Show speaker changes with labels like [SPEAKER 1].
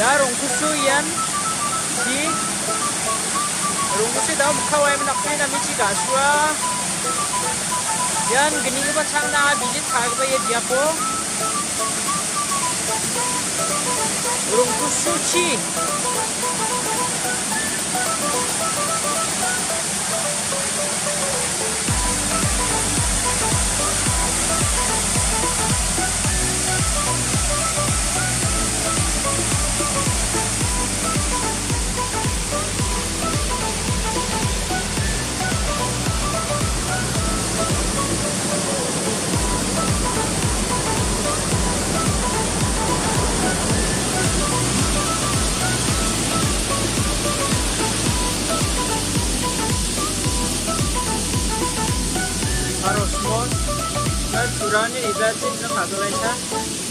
[SPEAKER 1] दा रंकुसु yan si rungkusi daw makawai menakni na michi gasua yan gini ba chang na bijit thagba ye diapo rungkusu chi Harus mon, dan curangnya ibarat sih nggak kagak